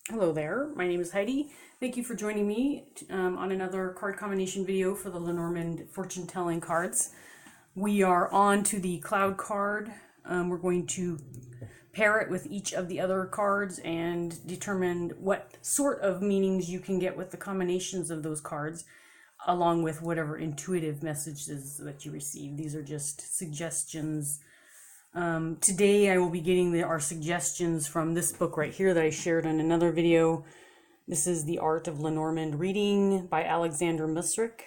Hello there, my name is Heidi. Thank you for joining me on another card combination video for the Lenormand fortune telling cards. We are on to the cloud card. We're going to pair it with each of the other cards and determine what sort of meanings you can get with the combinations of those cards, along with whatever intuitive messages that you receive. These are just suggestions. Today I will be getting our suggestions from this book right here that I shared in another video. This is The Art of Lenormand Reading by Alexander Musrick.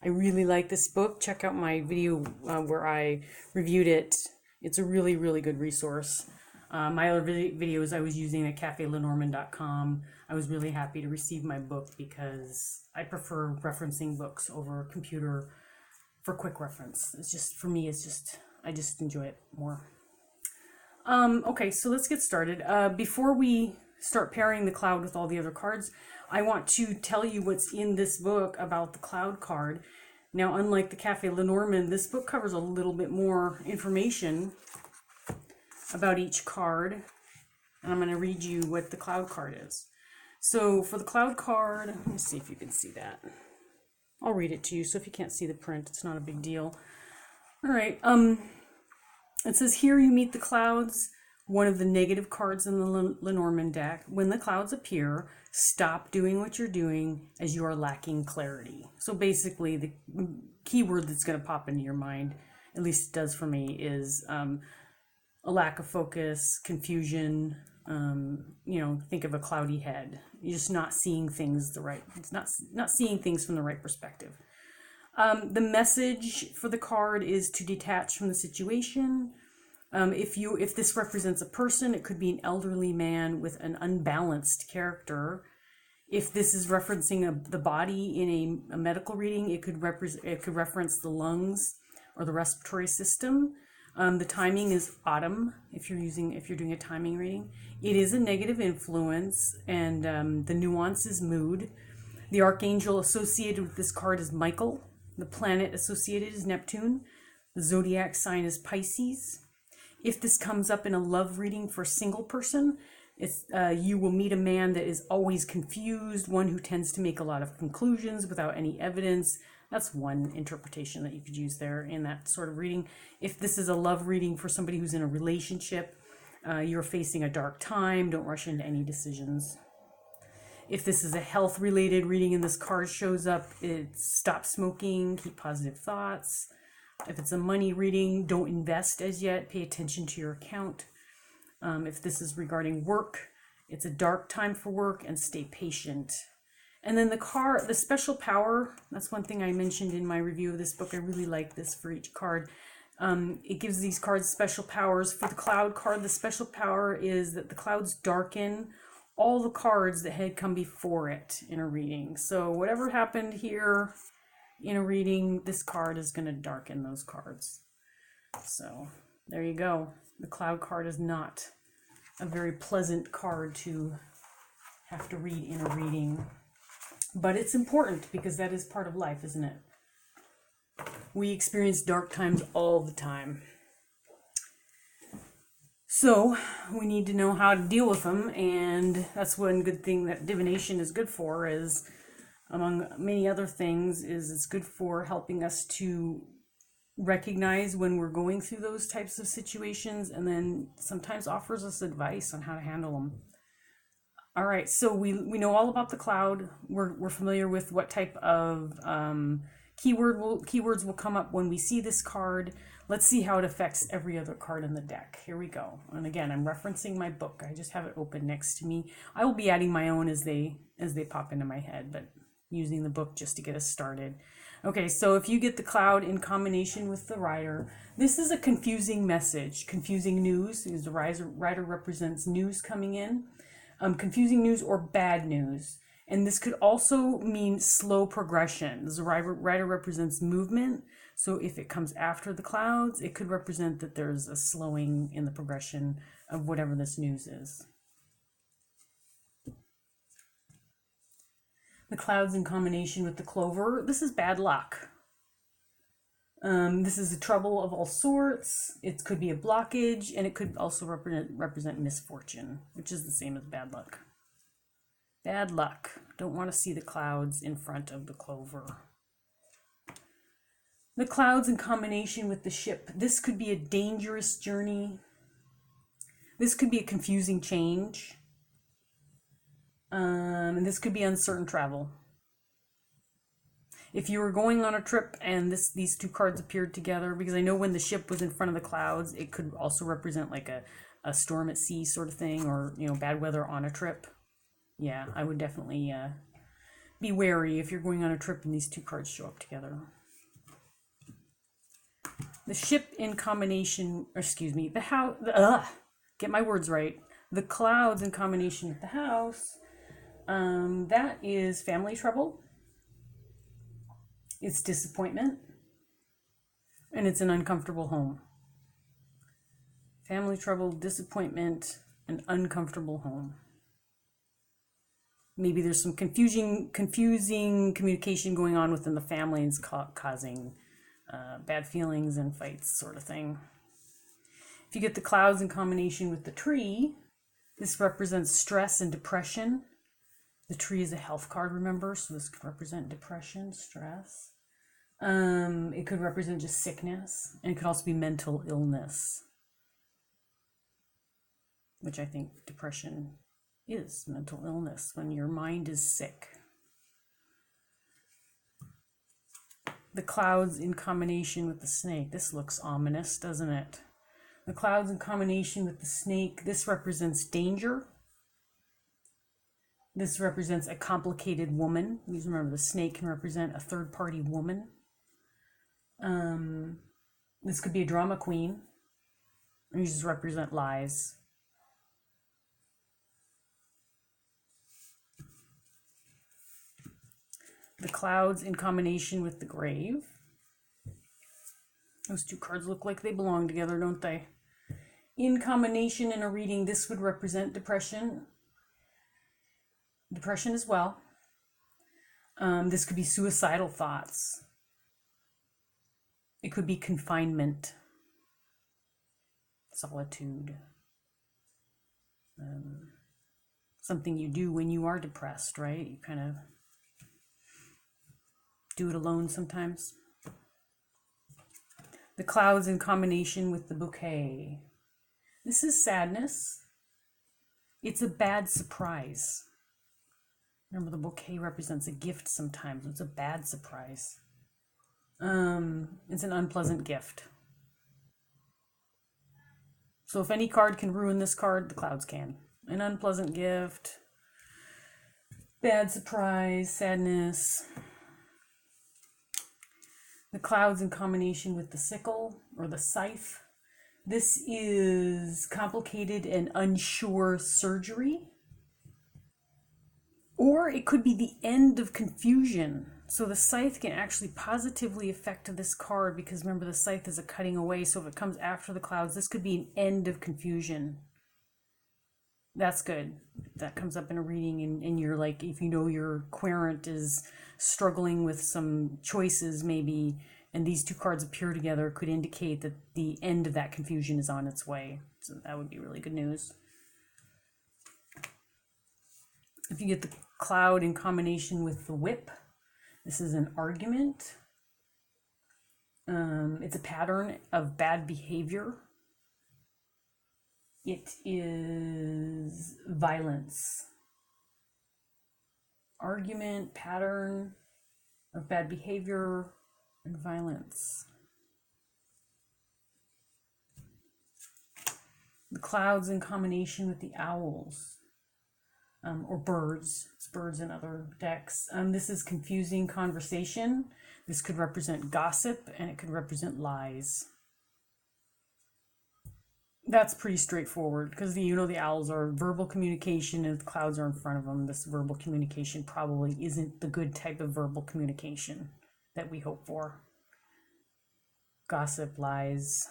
I really like this book. Check out my video where I reviewed it. It's a really, really good resource. My other videos I was using at cafelenormand.com. I was really happy to receive my book because I prefer referencing books over a computer for quick reference. It's just, for me, I just enjoy it more. Okay, so let's get started. Before we start pairing the cloud with all the other cards, I want to tell you what's in this book about the cloud card. Now, unlike the Cafe Lenormand, this book covers a little bit more information about each card. And I'm going to read you what the cloud card is. So for the cloud card, let me see if you can see that. I'll read it to you, so if you can't see the print, it's not a big deal. All right, it says, here you meet the clouds, one of the negative cards in the Lenormand deck. When the clouds appear, stop doing what you're doing as you are lacking clarity. So basically, the keyword that's going to pop into your mind, at least it does for me, is a lack of focus, confusion. Think of a cloudy head. You're just not seeing things not seeing things from the right perspective. The message for the card is to detach from the situation. If this represents a person, it could be an elderly man with an unbalanced character. If this is referencing the body in a medical reading, it could reference the lungs or the respiratory system. The timing is autumn if you're doing a timing reading. It is a negative influence, and the nuance is mood. The archangel associated with this card is Michael. The planet associated is Neptune. The zodiac sign is Pisces. If this comes up in a love reading for a single person, you will meet a man that is always confused, one who tends to make a lot of conclusions without any evidence. That's one interpretation that you could use there in that sort of reading. If this is a love reading for somebody who's in a relationship, you're facing a dark time. Don't rush into any decisions. If this is a health-related reading and this card shows up, it's stop smoking, keep positive thoughts. If it's a money reading, don't invest as yet, pay attention to your account. If this is regarding work, it's a dark time for work and stay patient. And then the special power, that's one thing I mentioned in my review of this book. I really like this for each card. It gives these cards special powers. For the cloud card, the special power is that the clouds darken all the cards that had come before it in a reading. So whatever happened here in a reading, this card is going to darken those cards. So there you go. The cloud card is not a very pleasant card to have to read in a reading. But it's important because that is part of life, isn't it? We experience dark times all the time. So we need to know how to deal with them, and that's one good thing that divination is good for, is among many other things, is it's good for helping us to recognize when we're going through those types of situations, and then sometimes offers us advice on how to handle them. All right, so we know all about the cloud. We're familiar with what type of keywords will come up when we see this card. Let's see how it affects every other card in the deck. Here we go. And again, I'm referencing my book. I just have it open next to me. I will be adding my own as they pop into my head, but using the book just to get us started. Okay, so if you get the cloud in combination with the rider, this is a confusing message, confusing news, because the rider represents news coming in, confusing news or bad news. And this could also mean slow progression. The rider represents movement. So if it comes after the clouds, it could represent that there's a slowing in the progression of whatever this news is. The clouds in combination with the clover, this is bad luck. This is a trouble of all sorts. It could be a blockage, and it could also represent misfortune, which is the same as bad luck. Bad luck. Don't want to see the clouds in front of the clover. The clouds in combination with the ship. This could be a dangerous journey. This could be a confusing change. And this could be uncertain travel. If you were going on a trip and these two cards appeared together, because I know when the ship was in front of the clouds, it could also represent like a storm at sea sort of thing, or, you know, bad weather on a trip. Yeah, I would definitely be wary if you're going on a trip and these two cards show up together. The ship in combination, or excuse me, the house, get my words right. The clouds in combination with the house, that is family trouble. It's disappointment, and it's an uncomfortable home. Family trouble, disappointment, an uncomfortable home. Maybe there's some confusing communication going on within the family, and it's causing bad feelings and fights sort of thing. If you get the clouds in combination with the tree, this represents stress and depression. The tree is a health card, remember? So this could represent depression, stress. It could represent just sickness, and it could also be mental illness, which I think depression is mental illness when your mind is sick. The clouds in combination with the snake. This looks ominous, doesn't it? The clouds in combination with the snake. This represents danger. This represents a complicated woman. Please remember, the snake can represent a third-party woman. This could be a drama queen. These just represent lies. The clouds in combination with the grave. Those two cards look like they belong together, don't they? In combination in a reading, this would represent depression. Depression as well. This could be suicidal thoughts. It could be confinement, solitude, something you do when you are depressed, right? You kind of do it alone sometimes. The clouds in combination with the bouquet. This is sadness. It's a bad surprise. Remember, the bouquet represents a gift sometimes. It's a bad surprise. It's an unpleasant gift. So if any card can ruin this card, the clouds can. An unpleasant gift, bad surprise, sadness. The clouds in combination with the sickle or the scythe. This is complicated and unsure surgery. Or it could be the end of confusion. So the scythe can actually positively affect this card, because remember, the scythe is a cutting away. So if it comes after the clouds, this could be an end of confusion. That's good. That comes up in a reading, and you're like, if you know your querent is struggling with some choices maybe, and these two cards appear together, could indicate that the end of that confusion is on its way. So that would be really good news. If you get the cloud in combination with the whip, this is an argument. It's a pattern of bad behavior. It is violence. Argument, pattern of bad behavior, and violence. The clouds in combination with the owls. Or birds. It's birds in other decks. This is confusing conversation. This could represent gossip, and it could represent lies. That's pretty straightforward, because the owls are verbal communication, and if the clouds are in front of them, this verbal communication probably isn't the good type of verbal communication that we hope for. Gossip, lies,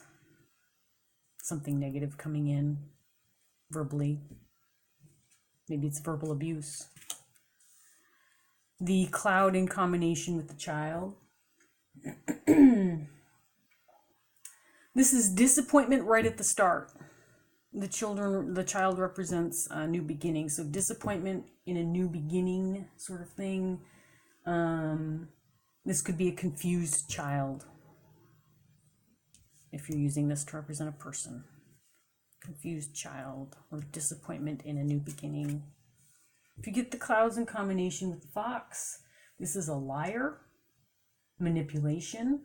something negative coming in verbally. Maybe it's verbal abuse. The cloud in combination with the child. This is disappointment right at the start. The child represents a new beginning. So disappointment in a new beginning sort of thing. This could be a confused child if you're using this to represent a person. Confused child or disappointment in a new beginning. If you get the clouds in combination with the fox, this is a liar, manipulation.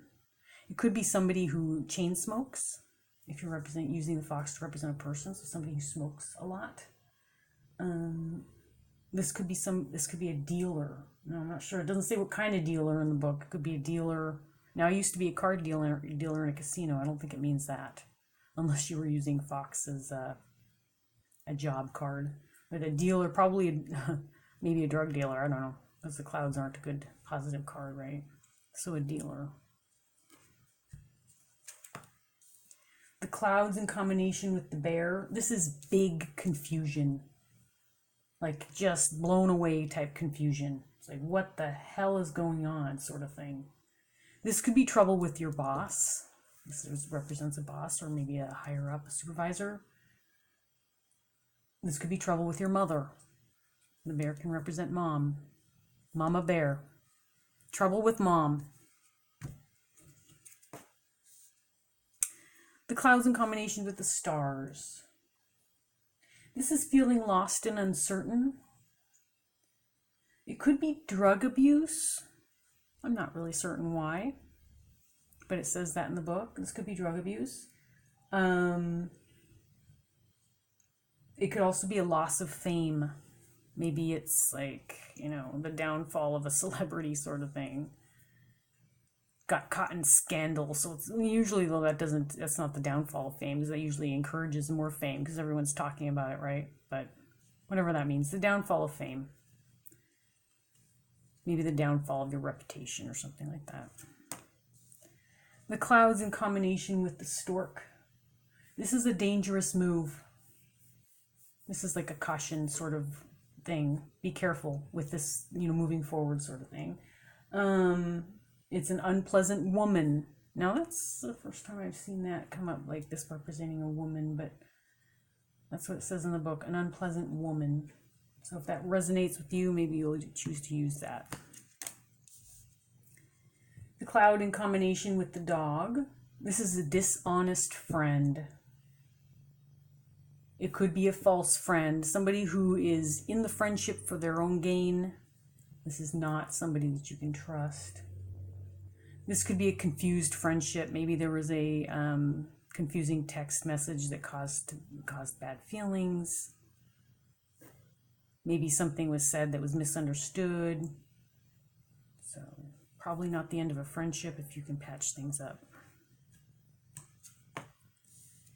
It could be somebody who chain smokes. If you're using the fox to represent a person, so somebody who smokes a lot. This could be a dealer. No, I'm not sure. It doesn't say what kind of dealer in the book. It could be a dealer. Now, I used to be a card dealer in a casino. I don't think it means that, unless you were using fox as a job card. But a dealer, probably maybe a drug dealer. I don't know, because the clouds aren't a good positive card, right? So a dealer. The clouds in combination with the bear. This is big confusion. Like just blown away type confusion. It's like, what the hell is going on sort of thing. This could be trouble with your boss. This represents a boss or maybe a higher up, a supervisor. This could be trouble with your mother. The bear can represent mom. Mama bear. Trouble with mom. The clouds in combination with the stars. This is feeling lost and uncertain. It could be drug abuse. I'm not really certain why, but it says that in the book. This could be drug abuse. It could also be a loss of fame. Maybe it's like, the downfall of a celebrity sort of thing. Got caught in scandal. So it's usually, though, that's not the downfall of fame, because that usually encourages more fame because everyone's talking about it, right? But whatever that means, the downfall of fame. Maybe the downfall of your reputation or something like that. The clouds in combination with the stork. This is a dangerous move. This is like a caution sort of thing. Be careful with this, moving forward sort of thing. It's an unpleasant woman. Now, that's the first time I've seen that come up like this, representing a woman, but that's what it says in the book, an unpleasant woman. So if that resonates with you, maybe you'll choose to use that. The cloud in combination with the dog. This is a dishonest friend. It could be a false friend, somebody who is in the friendship for their own gain. This is not somebody that you can trust. This could be a confused friendship. Maybe there was a confusing text message that caused bad feelings. Maybe something was said that was misunderstood. So probably not the end of a friendship if you can patch things up.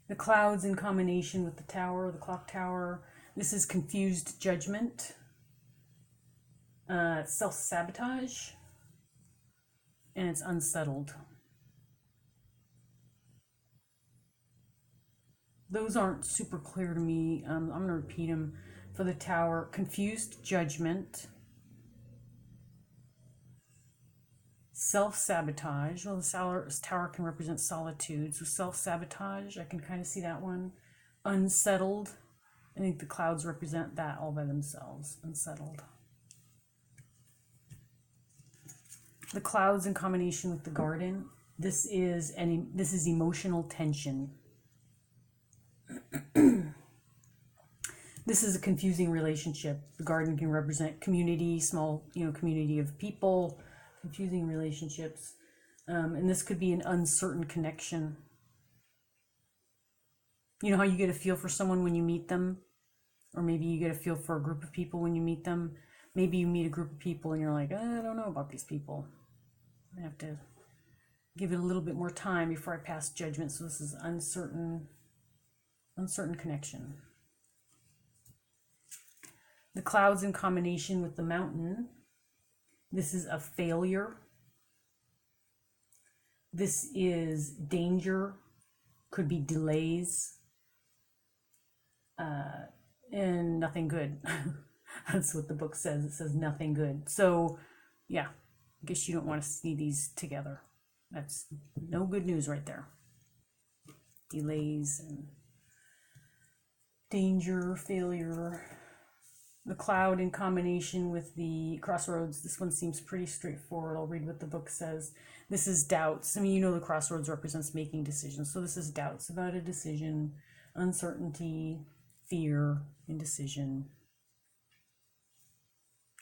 The clouds in combination with the tower, the clock tower. This is confused judgment. Self-sabotage. And it's unsettled. Those aren't super clear to me. I'm going to repeat them for the tower. Confused judgment. Self-sabotage. Well, the tower can represent solitude. So self-sabotage, I can kind of see that one. Unsettled. I think the clouds represent that all by themselves. Unsettled. The clouds in combination with the garden. This is emotional tension. This is a confusing relationship. The garden can represent community, small, community of people, confusing relationships. And this could be an uncertain connection. You know how you get a feel for someone when you meet them? Or maybe you get a feel for a group of people when you meet them. Maybe you meet a group of people and you're like, I don't know about these people. I have to give it a little bit more time before I pass judgment. So this is uncertain connection. The clouds in combination with the mountain. This is a failure. This is danger. Could be delays. And nothing good. That's what the book says. It says nothing good. So, yeah, I guess you don't want to see these together. That's no good news right there. Delays and danger, failure. The cloud in combination with the crossroads. This one seems pretty straightforward. I'll read what the book says. This is doubts. I mean, you know, the crossroads represents making decisions. So this is doubts about a decision, uncertainty, fear, indecision,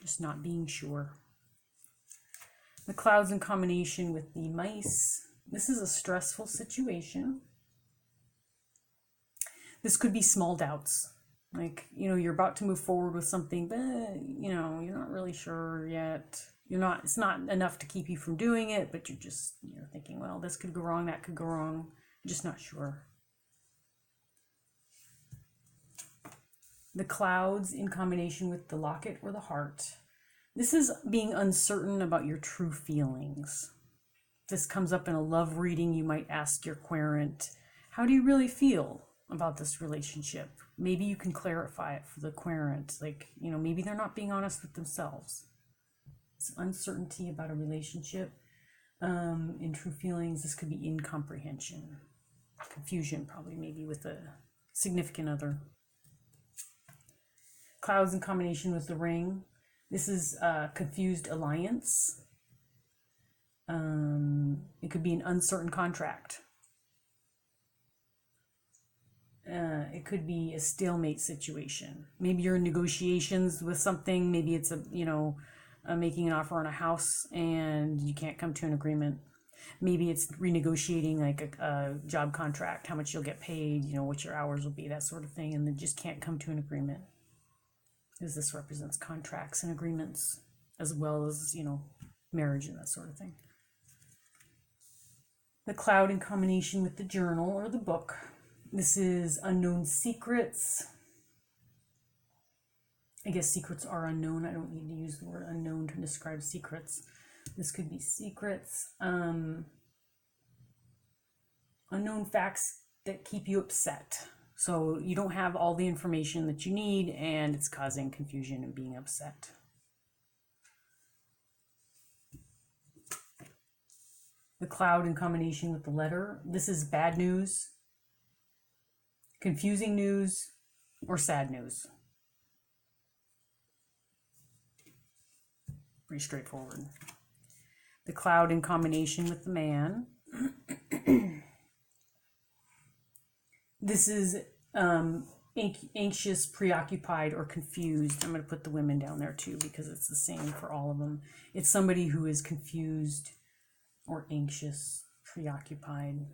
just not being sure. The clouds in combination with the mice. This is a stressful situation. This could be small doubts. Like, you know, you're about to move forward with something, but, you know, you're not really sure yet. It's not enough to keep you from doing it, but you're just, thinking, well, this could go wrong, that could go wrong. You're just not sure. The clouds in combination with the locket or the heart. This is being uncertain about your true feelings. This comes up in a love reading. You might ask your querent, how do you really feel about this relationship? Maybe you can clarify it for the querent. Like, maybe they're not being honest with themselves. It's uncertainty about a relationship. In true feelings, this could be incomprehension, confusion, probably maybe with a significant other. Clouds in combination with the ring. This is a confused alliance. It could be an uncertain contract. It could be a stalemate situation. Maybe you're in negotiations with something. Maybe it's making an offer on a house and you can't come to an agreement. Maybe it's renegotiating like a job contract, how much you'll get paid, what your hours will be, that sort of thing, and then just can't come to an agreement. Because this represents contracts and agreements as well as, marriage and that sort of thing. The cloud in combination with the journal or the book. This is unknown secrets. I guess secrets are unknown. I don't need to use the word unknown to describe secrets. This could be secrets. Unknown facts that keep you upset. So you don't have all the information that you need and it's causing confusion and being upset. The cloud in combination with the letter. This is bad news, confusing news, or sad news. Pretty straightforward. The cloud in combination with the man. This is anxious, preoccupied, or confused. I'm going to put the women down there too because it's the same for all of them. It's somebody who is confused or anxious, preoccupied.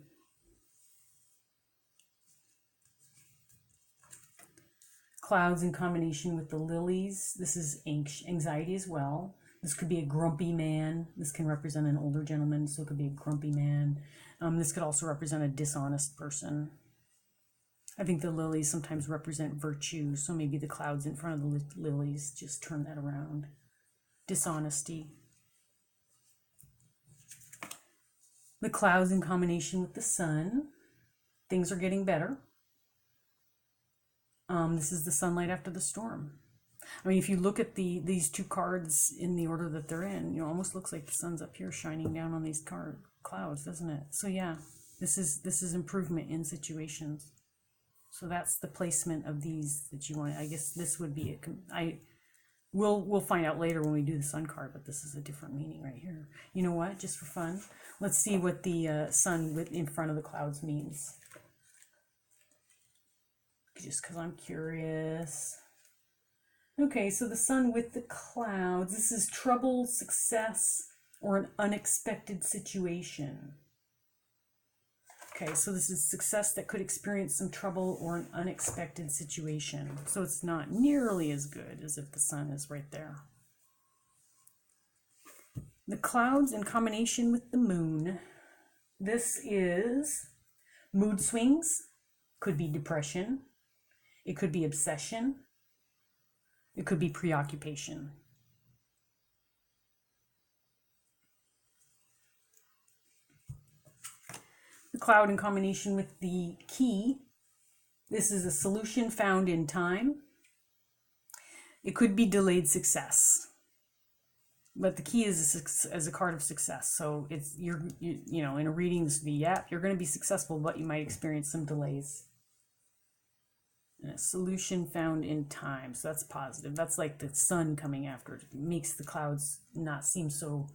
Clouds in combination with the lilies. This is anxiety as well. This could be a grumpy man. This can represent an older gentleman, so it could be a grumpy man. This could also represent a dishonest person. I think the lilies sometimes represent virtue, so maybe the clouds in front of the lilies just turn that around. Dishonesty. The clouds in combination with the sun. Things are getting better. This is the sunlight after the storm. I mean, if you look at these two cards in the order that they're in, it almost looks like the sun's up here shining down on these clouds, doesn't it? So yeah, this is improvement in situations. So that's the placement of these that you want. I guess this would be we'll find out later when we do the sun card, but this is a different meaning right here. You know what? Just for fun, let's see what the sun in front of the clouds means. Just because I'm curious. Okay, so the sun with the clouds. This is trouble, success, or an unexpected situation. Okay, so this is success that could experience some trouble or an unexpected situation. So it's not nearly as good as if the sun is right there. The clouds in combination with the moon. This is mood swings. Could be depression. It could be obsession. It could be preoccupation. The cloud in combination with the key. This is a solution found in time. It could be delayed success. But the key is as a card of success. So it's you in a reading this would be, yeah, you're going to be successful, but you might experience some delays. And a solution found in time. So that's positive. That's like the sun coming after it. It makes the clouds not seem so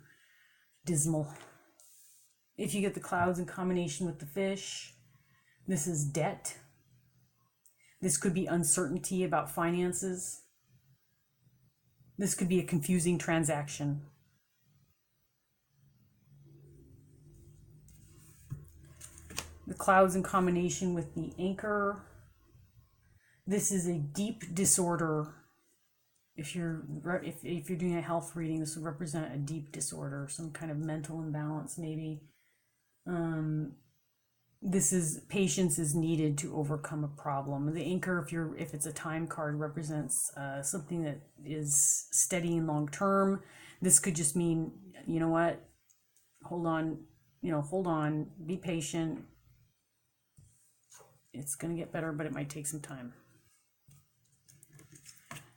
dismal. If you get the clouds in combination with the fish, this is debt. This could be uncertainty about finances. This could be a confusing transaction. The clouds in combination with the anchor. This is a deep disorder. If you're doing a health reading, this would represent a deep disorder, some kind of mental imbalance maybe. This is patience is needed to overcome a problem. The anchor, if it's a time card, represents something that is steady and long term. This could just mean, you know what, hold on, be patient. It's going to get better, but it might take some time.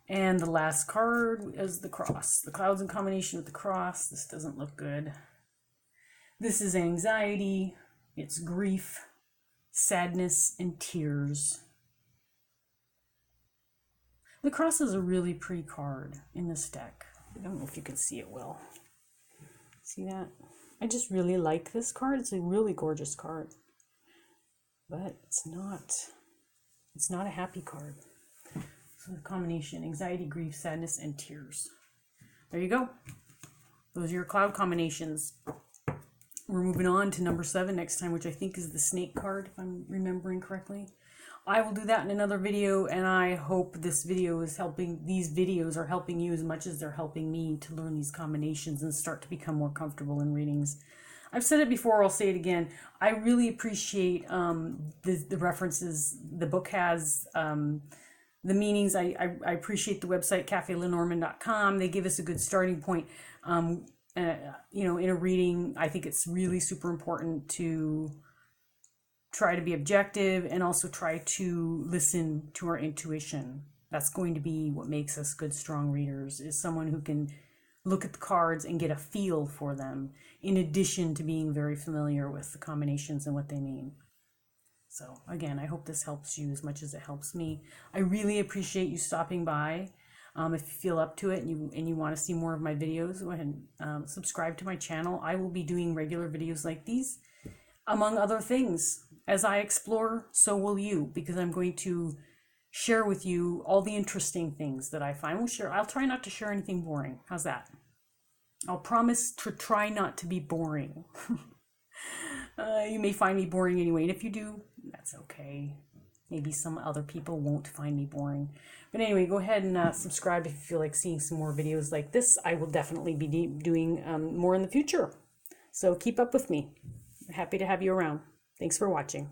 And the last card is the cross. The clouds in combination with the cross. This doesn't look good. This is anxiety. It's grief, sadness, and tears. The cross is a really pretty card in this deck. I don't know if you can see it well. See that? I just really like this card. It's a really gorgeous card. But it's not a happy card. So the combination, anxiety, grief, sadness, and tears. There you go. Those are your cloud combinations. We're moving on to number 7 next time, which I think is the snake card, if I'm remembering correctly. I will do that in another video, and I hope these videos are helping you as much as they're helping me to learn these combinations and start to become more comfortable in readings. I've said it before, I'll say it again. I really appreciate the references the book has, the meanings. I appreciate the website cafelenormand.com. They give us a good starting point. In a reading, I think it's really super important to try to be objective and also try to listen to our intuition. That's going to be what makes us good, strong readers, is someone who can look at the cards and get a feel for them, in addition to being very familiar with the combinations and what they mean. So again, I hope this helps you as much as it helps me. I really appreciate you stopping by. If you feel up to it and you want to see more of my videos, go ahead and subscribe to my channel. I will be doing regular videos like these, among other things. As I explore, so will you, because I'm going to share with you all the interesting things that I find. I'll try not to share anything boring. How's that? I'll promise to try not to be boring. You may find me boring anyway, and if you do, that's okay. Maybe some other people won't find me boring. But anyway, go ahead and subscribe if you feel like seeing some more videos like this. I will definitely be doing more in the future. So keep up with me. Happy to have you around. Thanks for watching.